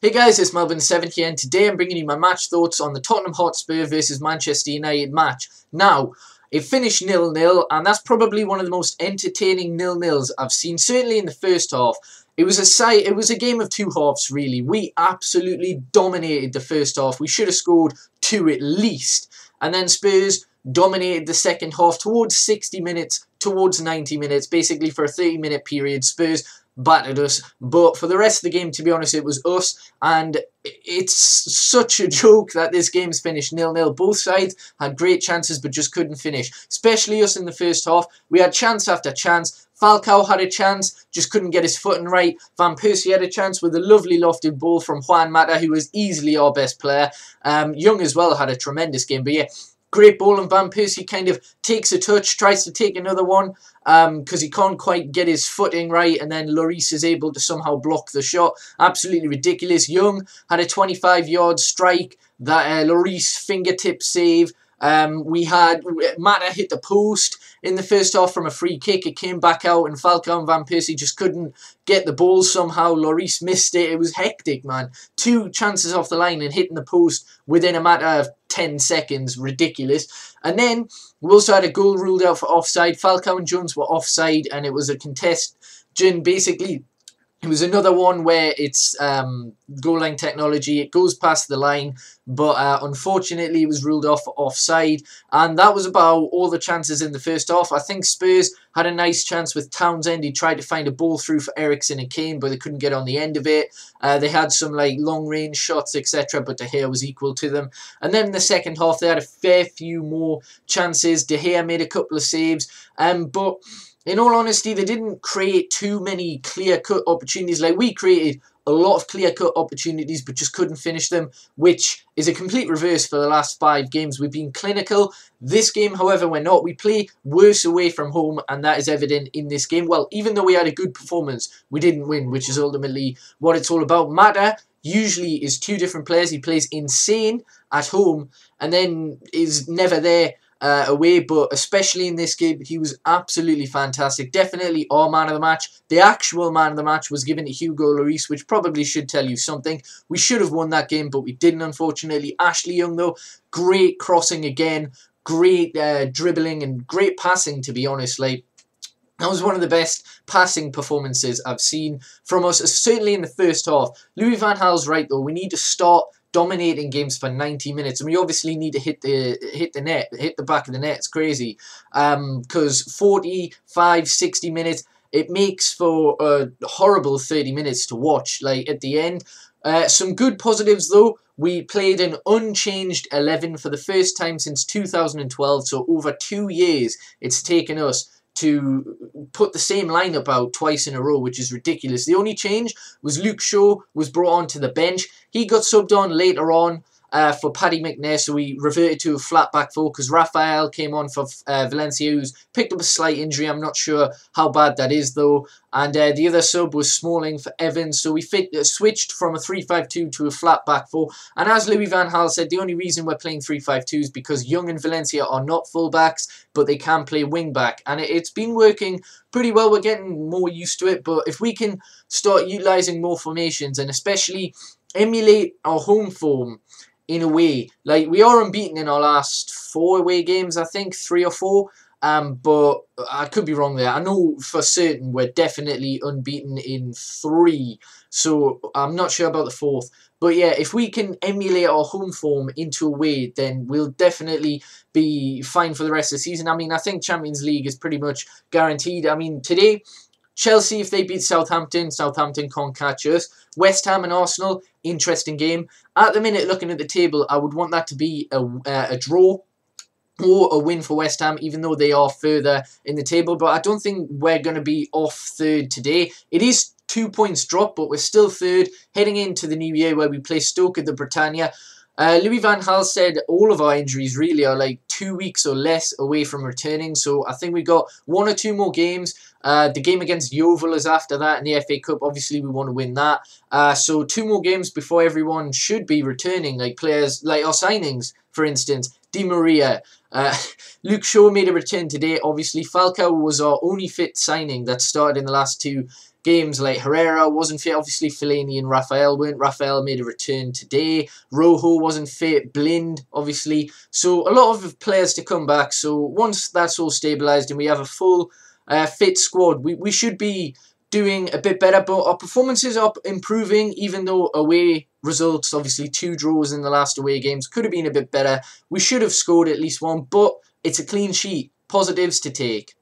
Hey guys, it's Melvin7 here, and today I'm bringing you my match thoughts on the Tottenham Hotspur versus Manchester United match. Now, it finished 0-0, and that's probably one of the most entertaining 0-0s I've seen, certainly in the first half. It was a game of two halves, really. We absolutely dominated the first half. We should have scored two at least. And then Spurs dominated the second half towards 60 minutes, towards 90 minutes, basically for a 30-minute period. Spurs battered us, but for the rest of the game, to be honest, it was us, and it's such a joke that this game's finished 0-0. Both sides had great chances but just couldn't finish, especially us in the first half. We had chance after chance. Falcao had a chance, just couldn't get his footing right. Van Persie had a chance with a lovely lofted ball from Juan Mata, who was easily our best player. Young as well had a tremendous game, but yeah, great ball, and Van Persie kind of takes a touch, tries to take another one because he can't quite get his footing right, and then Lloris is able to somehow block the shot. Absolutely ridiculous. Young had a 25-yard strike that Lloris fingertip save. We had Mata hit the post in the first half from a free kick. It came back out, and Falcao and Van Persie just couldn't get the ball somehow. Lloris missed it. It was hectic, man. Two chances off the line and hitting the post within a matter of 10 seconds. Ridiculous. And then we also had a goal ruled out for offside. Falcao and Jones were offside, and it was a contest. Basically, it was another one where it's goal line technology. It goes past the line, but unfortunately it was ruled off for offside. And that was about all the chances in the first half. I think Spurs had a nice chance with Townsend. He tried to find a ball through for Eriksen and Kane, but they couldn't get on the end of it. They had some like long range shots, etc., but De Gea was equal to them. And then in the second half they had a fair few more chances. De Gea made a couple of saves, but in all honesty, they didn't create too many clear-cut opportunities. Like, we created a lot of clear-cut opportunities, but just couldn't finish them, which is a complete reverse for the last 5 games. We've been clinical. This game, however, we're not. We play worse away from home, and that is evident in this game. Well, even though we had a good performance, we didn't win, which is ultimately what it's all about. Mata usually is 2 different players. He plays insane at home, and then is never there away, but especially in this game, he was absolutely fantastic. Definitely our man of the match. The actual man of the match was given to Hugo Lloris, which probably should tell you something. We should have won that game, but we didn't, unfortunately. Ashley Young, though, great crossing again, great dribbling, and great passing, to be honest. Like, that was one of the best passing performances I've seen from us, certainly in the first half. Louis van Gaal's right, though. We need to start dominating games for 90 minutes, and we obviously need to hit the net, hit the back of the net. It's crazy, because 45, 60 minutes, it makes for a horrible 30 minutes to watch, like, at the end. Some good positives, though. We played an unchanged 11 for the first time since 2012, so over 2 years it's taken us to put the same lineup out twice in a row, which is ridiculous. The only change was Luke Shaw was brought onto the bench. He got subbed on later on for Paddy McNair, so we reverted to a flat back four because Rafael came on for Valencia, who's picked up a slight injury. I'm not sure how bad that is, though. And the other sub was Smalling for Evans, so we switched from a 3-5-2 to a flat back four. And as Louis van Gaal said, the only reason we're playing 3-5-2 is because Young and Valencia are not full-backs, but they can play wing-back. And it's been working pretty well. We're getting more used to it, but if we can start utilising more formations and especially emulate our home form in a way, like, we are unbeaten in our last 4 away games, I think, 3 or 4. But I could be wrong there. I know for certain we're definitely unbeaten in 3, so I'm not sure about the 4th. But yeah, if we can emulate our home form into a way, then we'll definitely be fine for the rest of the season. I mean, I think Champions League is pretty much guaranteed. I mean, today, Chelsea, if they beat Southampton, Southampton can't catch us. West Ham and Arsenal, interesting game. At the minute, looking at the table, I would want that to be a draw or a win for West Ham, even though they are further in the table. But I don't think we're going to be off 3rd today. It is 2 points drop, but we're still 3rd, heading into the new year where we play Stoke at the Britannia. Louis van Gaal said all of our injuries really are like 2 weeks or less away from returning. So I think we've got 1 or 2 more games. The game against Yeovil is after that in the FA Cup. Obviously, we want to win that. So 2 more games before everyone should be returning, like players, like our signings, for instance. Di Maria, Luke Shaw made a return today. Obviously, Falcao was our only fit signing that started in the last 2 games like Herrera wasn't fit. Obviously, Fellaini and Raphael weren't. Raphael made a return today. Rojo wasn't fit. Blind, obviously. So a lot of players to come back. So once that's all stabilised and we have a full fit squad, we should be doing a bit better. But our performances are improving, even though away results, obviously 2 draws in the last away games, could have been a bit better. We should have scored at least 1, but it's a clean sheet. Positives to take.